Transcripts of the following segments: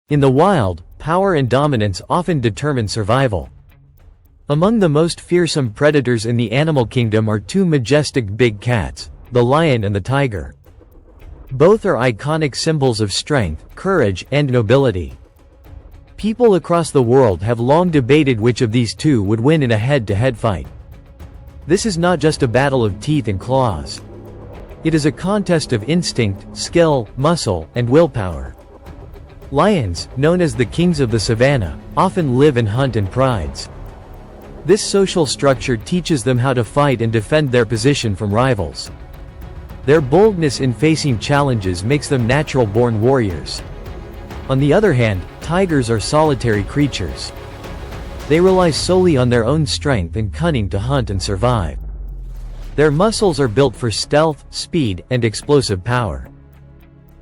In the wild, power and dominance often determine survival. Among the most fearsome predators in the animal kingdom are two majestic big cats, the lion and the tiger. Both are iconic symbols of strength, courage, and nobility. People across the world have long debated which of these two would win in a head-to-head fight. This is not just a battle of teeth and claws. It is a contest of instinct, skill, muscle, and willpower. Lions, known as the kings of the savannah, often live and hunt in prides. This social structure teaches them how to fight and defend their position from rivals. Their boldness in facing challenges makes them natural-born warriors. On the other hand, tigers are solitary creatures. They rely solely on their own strength and cunning to hunt and survive. Their muscles are built for stealth, speed, and explosive power.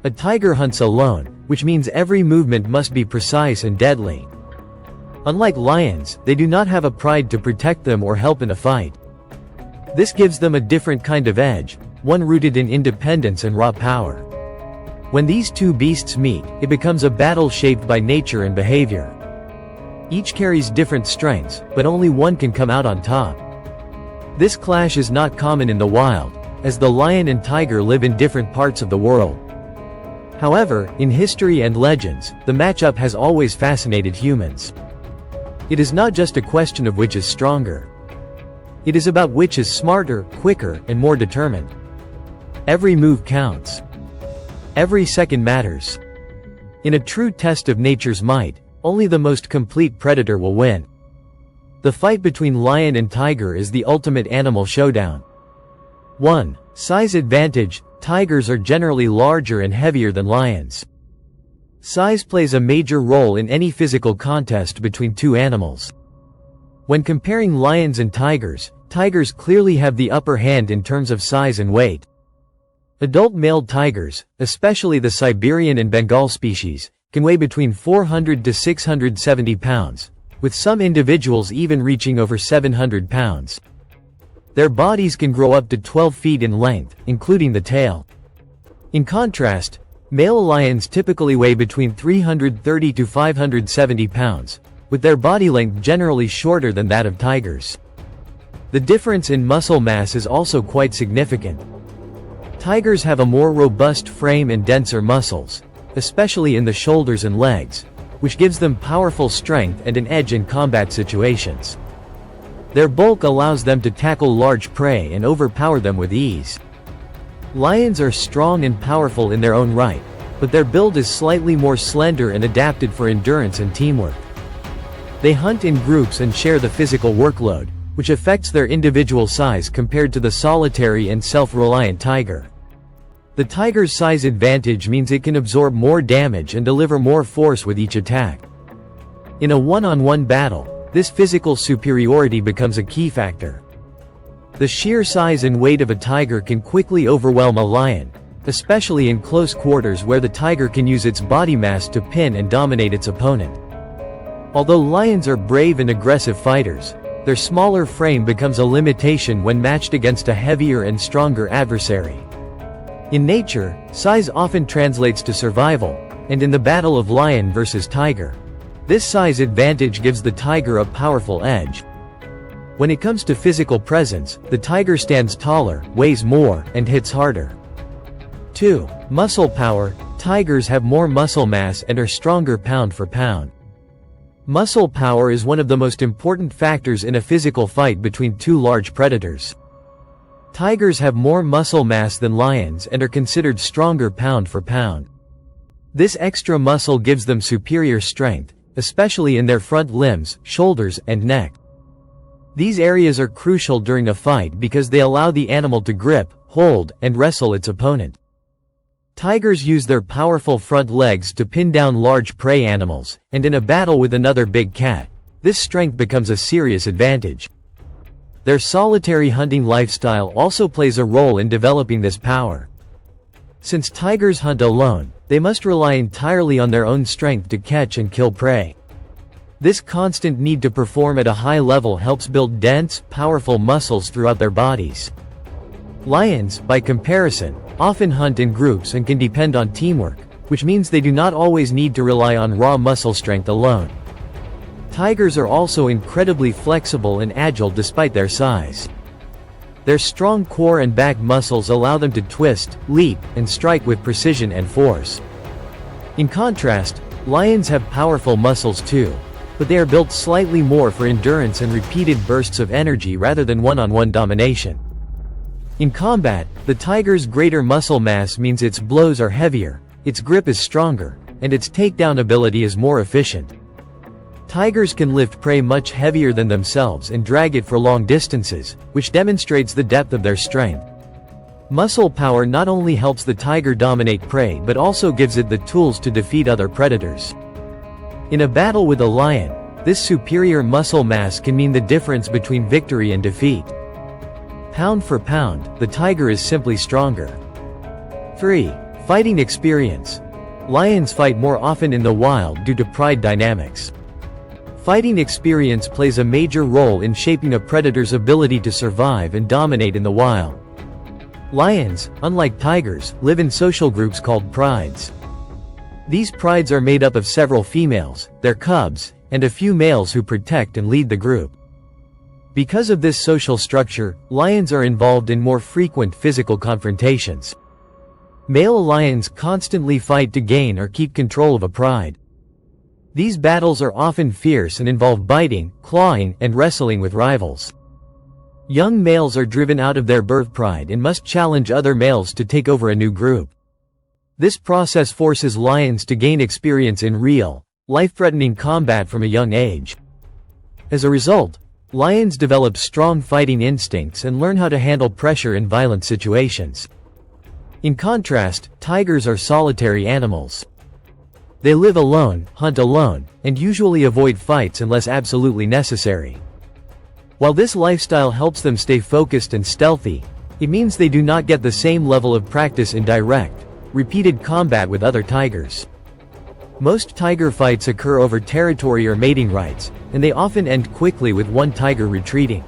A tiger hunts alone, which means every movement must be precise and deadly. Unlike lions, they do not have a pride to protect them or help in a fight. This gives them a different kind of edge, one rooted in independence and raw power. When these two beasts meet, it becomes a battle shaped by nature and behavior. Each carries different strengths, but only one can come out on top. This clash is not common in the wild, as the lion and tiger live in different parts of the world. However, in history and legends, the matchup has always fascinated humans. It is not just a question of which is stronger. It is about which is smarter, quicker, and more determined. Every move counts. Every second matters. In a true test of nature's might, only the most complete predator will win. The fight between lion and tiger is the ultimate animal showdown. 1. Size advantage. Tigers are generally larger and heavier than lions. Size plays a major role in any physical contest between two animals. When comparing lions and tigers, tigers clearly have the upper hand in terms of size and weight. Adult male tigers, especially the Siberian and Bengal species, can weigh between 400 to 670 pounds, with some individuals even reaching over 700 pounds. Their bodies can grow up to 12 feet in length, including the tail. In contrast, male lions typically weigh between 330 to 570 pounds, with their body length generally shorter than that of tigers. The difference in muscle mass is also quite significant. Tigers have a more robust frame and denser muscles, especially in the shoulders and legs, which gives them powerful strength and an edge in combat situations. Their bulk allows them to tackle large prey and overpower them with ease. Lions are strong and powerful in their own right, but their build is slightly more slender and adapted for endurance and teamwork. They hunt in groups and share the physical workload, which affects their individual size compared to the solitary and self-reliant tiger. The tiger's size advantage means it can absorb more damage and deliver more force with each attack. In a one-on-one battle, this physical superiority becomes a key factor. The sheer size and weight of a tiger can quickly overwhelm a lion, especially in close quarters where the tiger can use its body mass to pin and dominate its opponent. Although lions are brave and aggressive fighters, their smaller frame becomes a limitation when matched against a heavier and stronger adversary. In nature, size often translates to survival, and in the battle of lion versus tiger, this size advantage gives the tiger a powerful edge. When it comes to physical presence, the tiger stands taller, weighs more, and hits harder. 2. Muscle power. Tigers have more muscle mass and are stronger pound for pound. Muscle power is one of the most important factors in a physical fight between two large predators. Tigers have more muscle mass than lions and are considered stronger pound for pound. This extra muscle gives them superior strength, especially in their front limbs, shoulders, and neck. These areas are crucial during a fight because they allow the animal to grip, hold, and wrestle its opponent. Tigers use their powerful front legs to pin down large prey animals, and in a battle with another big cat, this strength becomes a serious advantage. Their solitary hunting lifestyle also plays a role in developing this power. Since tigers hunt alone, they must rely entirely on their own strength to catch and kill prey. This constant need to perform at a high level helps build dense, powerful muscles throughout their bodies. Lions, by comparison, often hunt in groups and can depend on teamwork, which means they do not always need to rely on raw muscle strength alone. Tigers are also incredibly flexible and agile despite their size. Their strong core and back muscles allow them to twist, leap, and strike with precision and force. In contrast, lions have powerful muscles too, but they are built slightly more for endurance and repeated bursts of energy rather than one-on-one domination. In combat, the tiger's greater muscle mass means its blows are heavier, its grip is stronger, and its takedown ability is more efficient. Tigers can lift prey much heavier than themselves and drag it for long distances, which demonstrates the depth of their strength. Muscle power not only helps the tiger dominate prey but also gives it the tools to defeat other predators. In a battle with a lion, this superior muscle mass can mean the difference between victory and defeat. Pound for pound, the tiger is simply stronger. 3. Fighting experience. Lions fight more often in the wild due to pride dynamics. Fighting experience plays a major role in shaping a predator's ability to survive and dominate in the wild. Lions, unlike tigers, live in social groups called prides. These prides are made up of several females, their cubs, and a few males who protect and lead the group. Because of this social structure, lions are involved in more frequent physical confrontations. Male lions constantly fight to gain or keep control of a pride. These battles are often fierce and involve biting, clawing, and wrestling with rivals. Young males are driven out of their birth pride and must challenge other males to take over a new group. This process forces lions to gain experience in real, life-threatening combat from a young age. As a result, lions develop strong fighting instincts and learn how to handle pressure in violent situations. In contrast, tigers are solitary animals. They live alone, hunt alone, and usually avoid fights unless absolutely necessary. While this lifestyle helps them stay focused and stealthy, it means they do not get the same level of practice in direct, repeated combat with other tigers. Most tiger fights occur over territory or mating rights, and they often end quickly with one tiger retreating.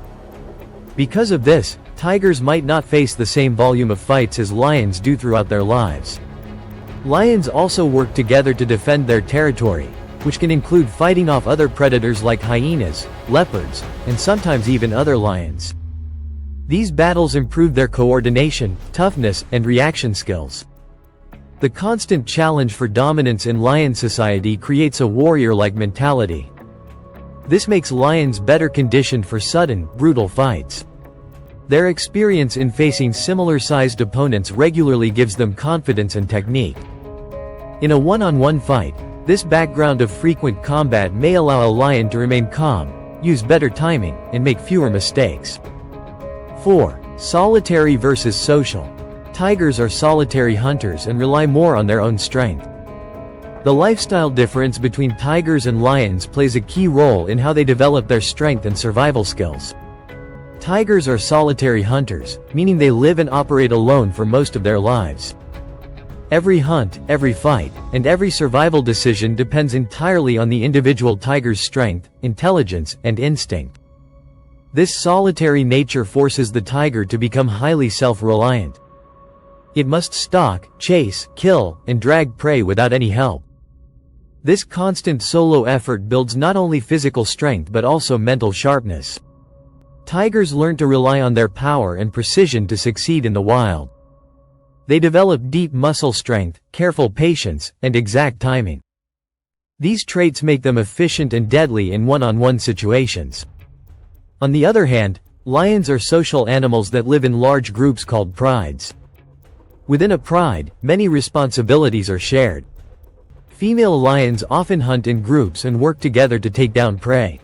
Because of this, tigers might not face the same volume of fights as lions do throughout their lives. Lions also work together to defend their territory, which can include fighting off other predators like hyenas, leopards, and sometimes even other lions. These battles improve their coordination, toughness, and reaction skills. The constant challenge for dominance in lion society creates a warrior-like mentality. This makes lions better conditioned for sudden, brutal fights. Their experience in facing similar-sized opponents regularly gives them confidence and technique. In a one-on-one fight, this background of frequent combat may allow a lion to remain calm, use better timing, and make fewer mistakes. 4. Solitary versus social. Tigers are solitary hunters and rely more on their own strength. The lifestyle difference between tigers and lions plays a key role in how they develop their strength and survival skills. Tigers are solitary hunters, meaning they live and operate alone for most of their lives. Every hunt, every fight, and every survival decision depends entirely on the individual tiger's strength, intelligence, and instinct. This solitary nature forces the tiger to become highly self-reliant. It must stalk, chase, kill, and drag prey without any help. This constant solo effort builds not only physical strength but also mental sharpness. Tigers learn to rely on their power and precision to succeed in the wild. They develop deep muscle strength, careful patience, and exact timing. These traits make them efficient and deadly in one-on-one situations. On the other hand, lions are social animals that live in large groups called prides. Within a pride, many responsibilities are shared. Female lions often hunt in groups and work together to take down prey.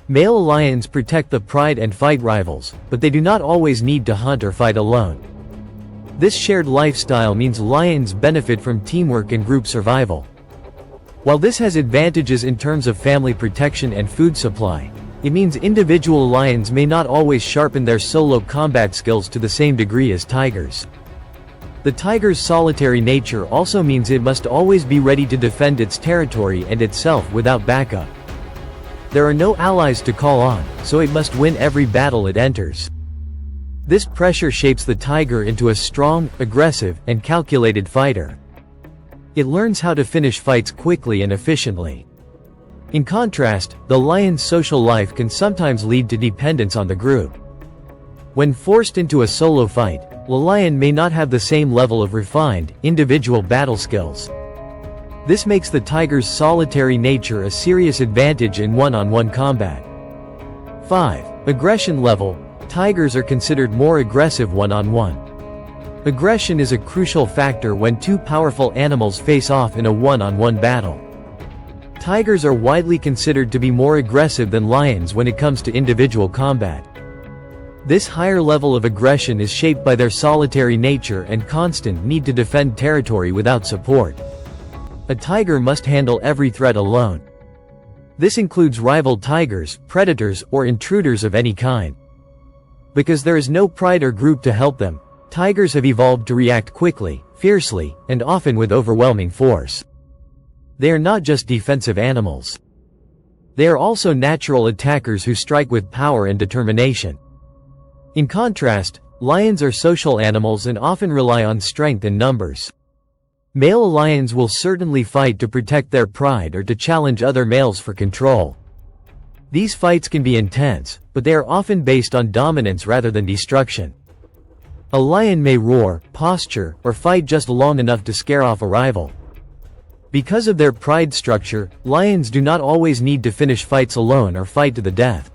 Male lions protect the pride and fight rivals, but they do not always need to hunt or fight alone. This shared lifestyle means lions benefit from teamwork and group survival. While this has advantages in terms of family protection and food supply, it means individual lions may not always sharpen their solo combat skills to the same degree as tigers. The tiger's solitary nature also means it must always be ready to defend its territory and itself without backup. There are no allies to call on, so it must win every battle it enters. This pressure shapes the tiger into a strong, aggressive, and calculated fighter. It learns how to finish fights quickly and efficiently. In contrast, the lion's social life can sometimes lead to dependence on the group. When forced into a solo fight, the lion may not have the same level of refined, individual battle skills. This makes the tiger's solitary nature a serious advantage in one-on-one combat. 5. Aggression level. Tigers are considered more aggressive one-on-one. Aggression is a crucial factor when two powerful animals face off in a one-on-one battle. Tigers are widely considered to be more aggressive than lions when it comes to individual combat. This higher level of aggression is shaped by their solitary nature and constant need to defend territory without support. A tiger must handle every threat alone. This includes rival tigers, predators, or intruders of any kind. Because there is no pride or group to help them, tigers have evolved to react quickly, fiercely, and often with overwhelming force. They are not just defensive animals. They are also natural attackers who strike with power and determination. In contrast, lions are social animals and often rely on strength in numbers. Male lions will certainly fight to protect their pride or to challenge other males for control. These fights can be intense, but they are often based on dominance rather than destruction. A lion may roar, posture, or fight just long enough to scare off a rival. Because of their pride structure, lions do not always need to finish fights alone or fight to the death.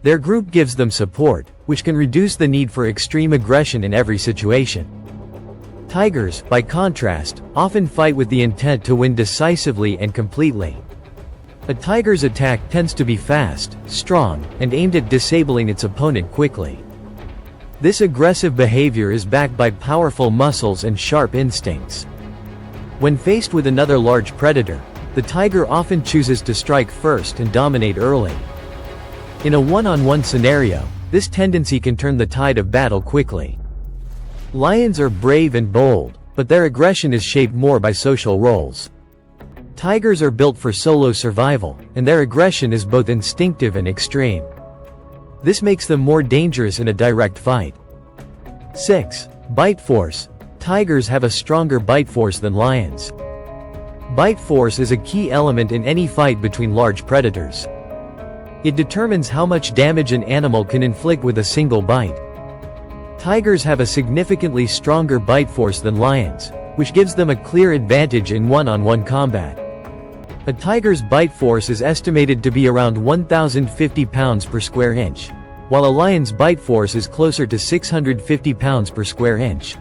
Their group gives them support, which can reduce the need for extreme aggression in every situation. Tigers, by contrast, often fight with the intent to win decisively and completely. A tiger's attack tends to be fast, strong, and aimed at disabling its opponent quickly. This aggressive behavior is backed by powerful muscles and sharp instincts. When faced with another large predator, the tiger often chooses to strike first and dominate early. In a one-on-one scenario, this tendency can turn the tide of battle quickly. Lions are brave and bold, but their aggression is shaped more by social roles. Tigers are built for solo survival, and their aggression is both instinctive and extreme. This makes them more dangerous in a direct fight. 6. Bite force. Tigers have a stronger bite force than lions. Bite force is a key element in any fight between large predators. It determines how much damage an animal can inflict with a single bite. Tigers have a significantly stronger bite force than lions, which gives them a clear advantage in one-on-one combat. A tiger's bite force is estimated to be around 1,050 pounds per square inch, while a lion's bite force is closer to 650 pounds per square inch.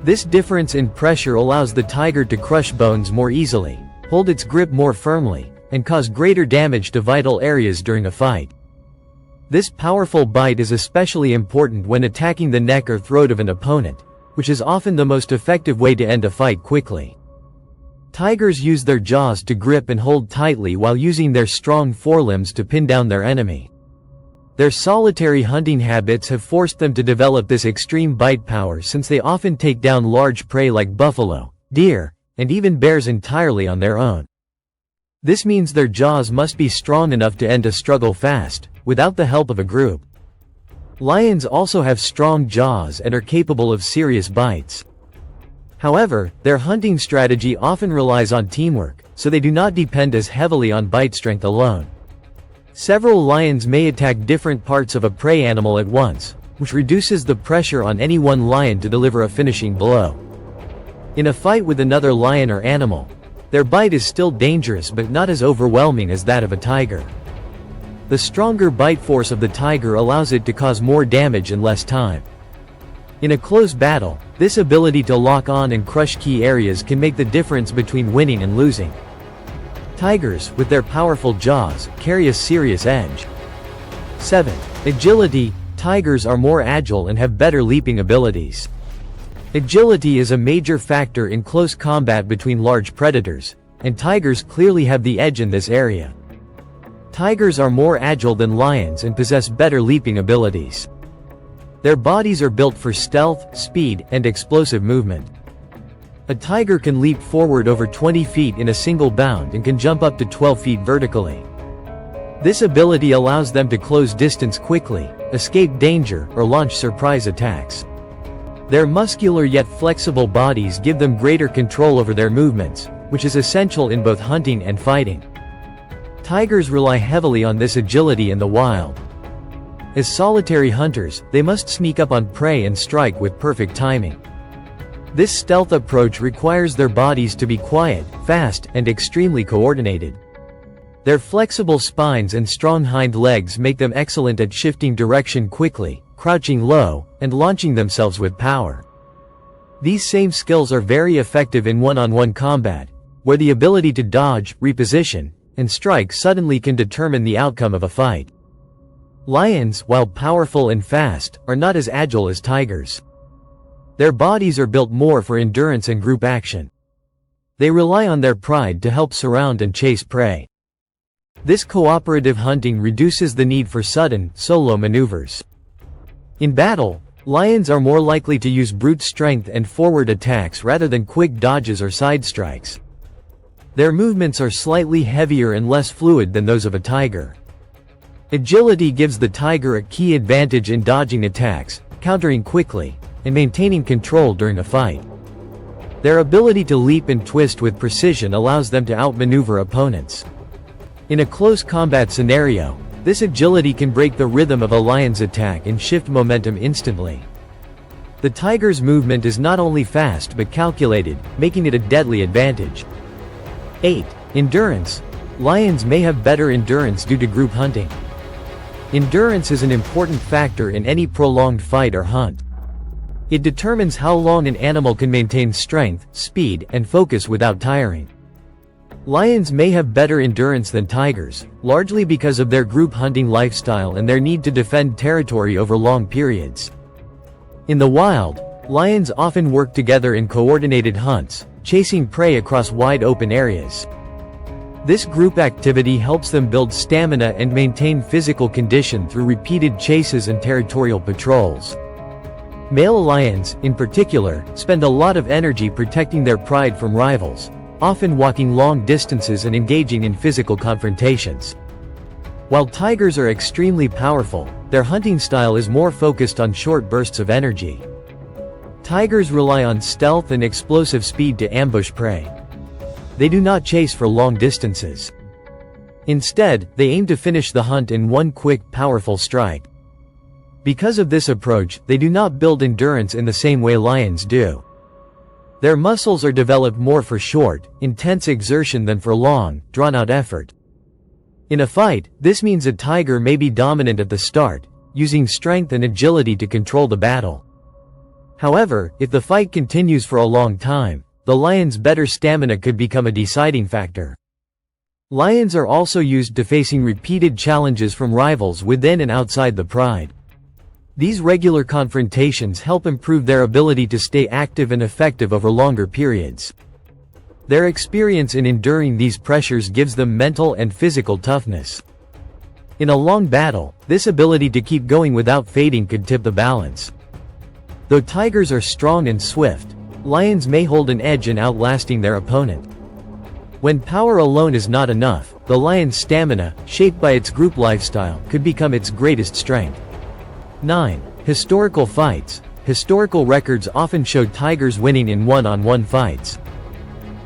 This difference in pressure allows the tiger to crush bones more easily, hold its grip more firmly, and cause greater damage to vital areas during a fight. This powerful bite is especially important when attacking the neck or throat of an opponent, which is often the most effective way to end a fight quickly. Tigers use their jaws to grip and hold tightly while using their strong forelimbs to pin down their enemy. Their solitary hunting habits have forced them to develop this extreme bite power since they often take down large prey like buffalo, deer, and even bears entirely on their own. This means their jaws must be strong enough to end a struggle fast, without the help of a group. Lions also have strong jaws and are capable of serious bites. However, their hunting strategy often relies on teamwork, so they do not depend as heavily on bite strength alone. Several lions may attack different parts of a prey animal at once, which reduces the pressure on any one lion to deliver a finishing blow. In a fight with another lion or animal, their bite is still dangerous but not as overwhelming as that of a tiger. The stronger bite force of the tiger allows it to cause more damage in less time. In a close battle, this ability to lock on and crush key areas can make the difference between winning and losing. Tigers, with their powerful jaws, carry a serious edge. 7. Agility. Tigers are more agile and have better leaping abilities. Agility is a major factor in close combat between large predators, and tigers clearly have the edge in this area. Tigers are more agile than lions and possess better leaping abilities. Their bodies are built for stealth, speed, and explosive movement. A tiger can leap forward over 20 feet in a single bound and can jump up to 12 feet vertically. This ability allows them to close distance quickly, escape danger, or launch surprise attacks. Their muscular yet flexible bodies give them greater control over their movements, which is essential in both hunting and fighting. Tigers rely heavily on this agility in the wild. As solitary hunters, they must sneak up on prey and strike with perfect timing. This stealth approach requires their bodies to be quiet, fast, and extremely coordinated. Their flexible spines and strong hind legs make them excellent at shifting direction quickly, crouching low, and launching themselves with power. These same skills are very effective in one-on-one combat, where the ability to dodge, reposition, and strike suddenly can determine the outcome of a fight. Lions, while powerful and fast, are not as agile as tigers. Their bodies are built more for endurance and group action. They rely on their pride to help surround and chase prey. This cooperative hunting reduces the need for sudden, solo maneuvers. In battle, lions are more likely to use brute strength and forward attacks rather than quick dodges or side strikes. Their movements are slightly heavier and less fluid than those of a tiger. Agility gives the tiger a key advantage in dodging attacks, countering quickly, and maintaining control during a fight. Their ability to leap and twist with precision allows them to outmaneuver opponents. In a close combat scenario, this agility can break the rhythm of a lion's attack and shift momentum instantly. The tiger's movement is not only fast but calculated, making it a deadly advantage. 8. Endurance. Lions may have better endurance due to group hunting. Endurance is an important factor in any prolonged fight or hunt. It determines how long an animal can maintain strength, speed, and focus without tiring. Lions may have better endurance than tigers, largely because of their group hunting lifestyle and their need to defend territory over long periods. In the wild, lions often work together in coordinated hunts, chasing prey across wide open areas. This group activity helps them build stamina and maintain physical condition through repeated chases and territorial patrols. Male lions, in particular, spend a lot of energy protecting their pride from rivals, often walking long distances and engaging in physical confrontations. While tigers are extremely powerful, their hunting style is more focused on short bursts of energy. Tigers rely on stealth and explosive speed to ambush prey. They do not chase for long distances. Instead, they aim to finish the hunt in one quick, powerful strike. Because of this approach, they do not build endurance in the same way lions do. Their muscles are developed more for short, intense exertion than for long, drawn-out effort. In a fight, this means a tiger may be dominant at the start, using strength and agility to control the battle. However, if the fight continues for a long time, the lion's better stamina could become a deciding factor. Lions are also used to facing repeated challenges from rivals within and outside the pride. These regular confrontations help improve their ability to stay active and effective over longer periods. Their experience in enduring these pressures gives them mental and physical toughness. In a long battle, this ability to keep going without fading could tip the balance. Though tigers are strong and swift, lions may hold an edge in outlasting their opponent. When power alone is not enough, the lion's stamina, shaped by its group lifestyle, could become its greatest strength. 9. Historical fights. Historical records often show tigers winning in one-on-one fights.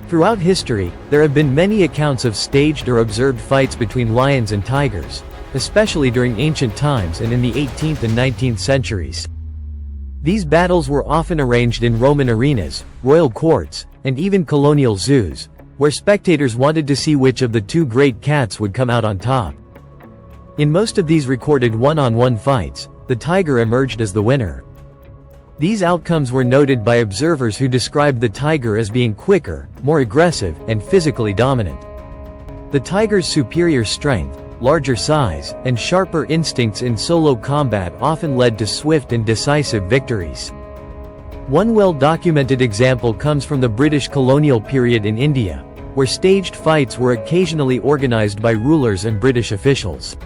Throughout history, there have been many accounts of staged or observed fights between lions and tigers, especially during ancient times and in the 18th and 19th centuries. These battles were often arranged in Roman arenas, royal courts, and even colonial zoos, where spectators wanted to see which of the two great cats would come out on top. In most of these recorded one-on-one fights, the tiger emerged as the winner. These outcomes were noted by observers who described the tiger as being quicker, more aggressive, and physically dominant. The tiger's superior strength, larger size, and sharper instincts in solo combat often led to swift and decisive victories. One well-documented example comes from the British colonial period in India, where staged fights were occasionally organized by rulers and British officials.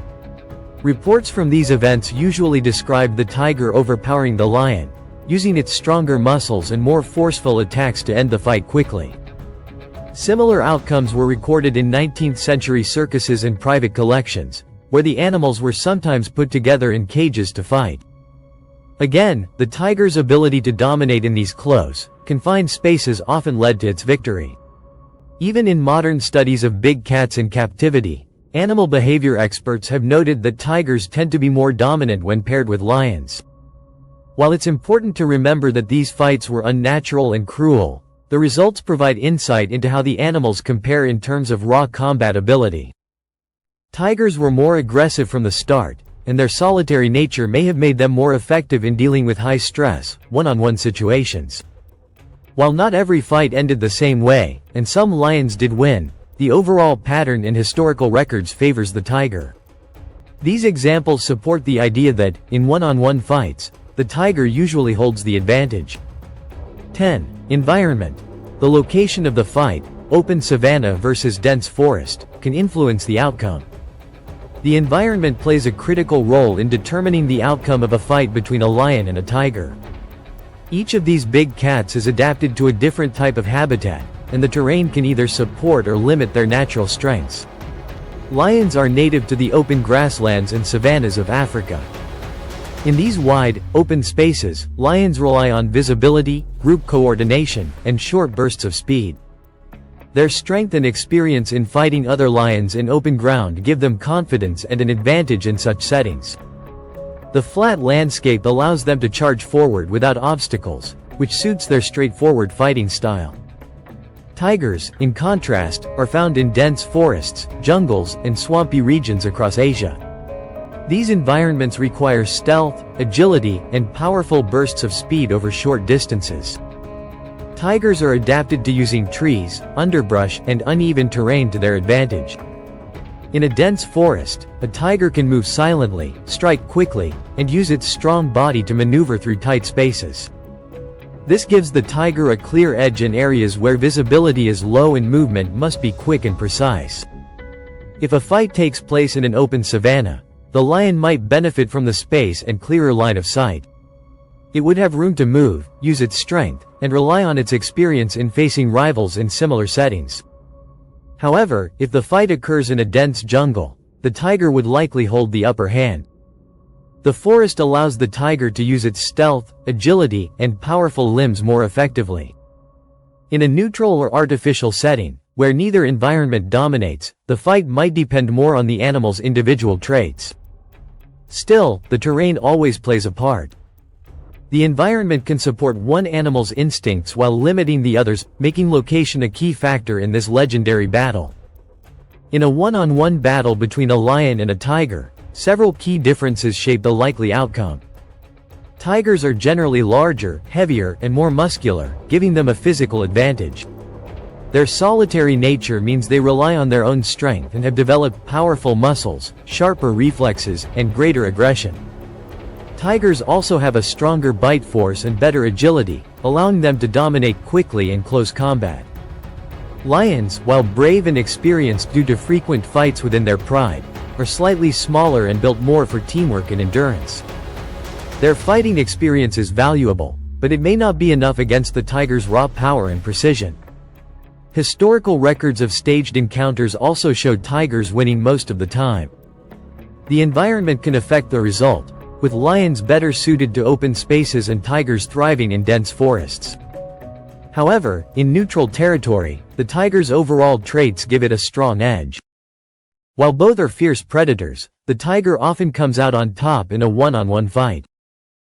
Reports from these events usually described the tiger overpowering the lion, using its stronger muscles and more forceful attacks to end the fight quickly. Similar outcomes were recorded in 19th-century circuses and private collections, where the animals were sometimes put together in cages to fight. Again, the tiger's ability to dominate in these close, confined spaces often led to its victory. Even in modern studies of big cats in captivity, animal behavior experts have noted that tigers tend to be more dominant when paired with lions. While it's important to remember that these fights were unnatural and cruel, the results provide insight into how the animals compare in terms of raw combat ability. Tigers were more aggressive from the start, and their solitary nature may have made them more effective in dealing with high-stress, one-on-one situations. While not every fight ended the same way, and some lions did win, the overall pattern in historical records favors the tiger. These examples support the idea that, in one-on-one fights, the tiger usually holds the advantage. 10. Environment. The location of the fight, open savanna versus dense forest, can influence the outcome. The environment plays a critical role in determining the outcome of a fight between a lion and a tiger. Each of these big cats is adapted to a different type of habitat, and the terrain can either support or limit their natural strengths. Lions are native to the open grasslands and savannas of Africa. In these wide, open spaces, lions rely on visibility, group coordination, and short bursts of speed. Their strength and experience in fighting other lions in open ground give them confidence and an advantage in such settings. The flat landscape allows them to charge forward without obstacles, which suits their straightforward fighting style. Tigers, in contrast, are found in dense forests, jungles, and swampy regions across Asia. These environments require stealth, agility, and powerful bursts of speed over short distances. Tigers are adapted to using trees, underbrush, and uneven terrain to their advantage. In a dense forest, a tiger can move silently, strike quickly, and use its strong body to maneuver through tight spaces. This gives the tiger a clear edge in areas where visibility is low and movement must be quick and precise. If a fight takes place in an open savanna, the lion might benefit from the space and clearer line of sight. It would have room to move, use its strength, and rely on its experience in facing rivals in similar settings. However, if the fight occurs in a dense jungle, the tiger would likely hold the upper hand. The forest allows the tiger to use its stealth, agility, and powerful limbs more effectively. In a neutral or artificial setting, where neither environment dominates, the fight might depend more on the animal's individual traits. Still, the terrain always plays a part. The environment can support one animal's instincts while limiting the others, making location a key factor in this legendary battle. In a one-on-one battle between a lion and a tiger, several key differences shape the likely outcome. Tigers are generally larger, heavier, and more muscular, giving them a physical advantage. Their solitary nature means they rely on their own strength and have developed powerful muscles, sharper reflexes, and greater aggression. Tigers also have a stronger bite force and better agility, allowing them to dominate quickly in close combat. Lions, while brave and experienced due to frequent fights within their pride, are slightly smaller and built more for teamwork and endurance. Their fighting experience is valuable, but it may not be enough against the tiger's raw power and precision. Historical records of staged encounters also showed tigers winning most of the time. The environment can affect the result, with lions better suited to open spaces and tigers thriving in dense forests. However, in neutral territory, the tiger's overall traits give it a strong edge. While both are fierce predators, the tiger often comes out on top in a one-on-one fight.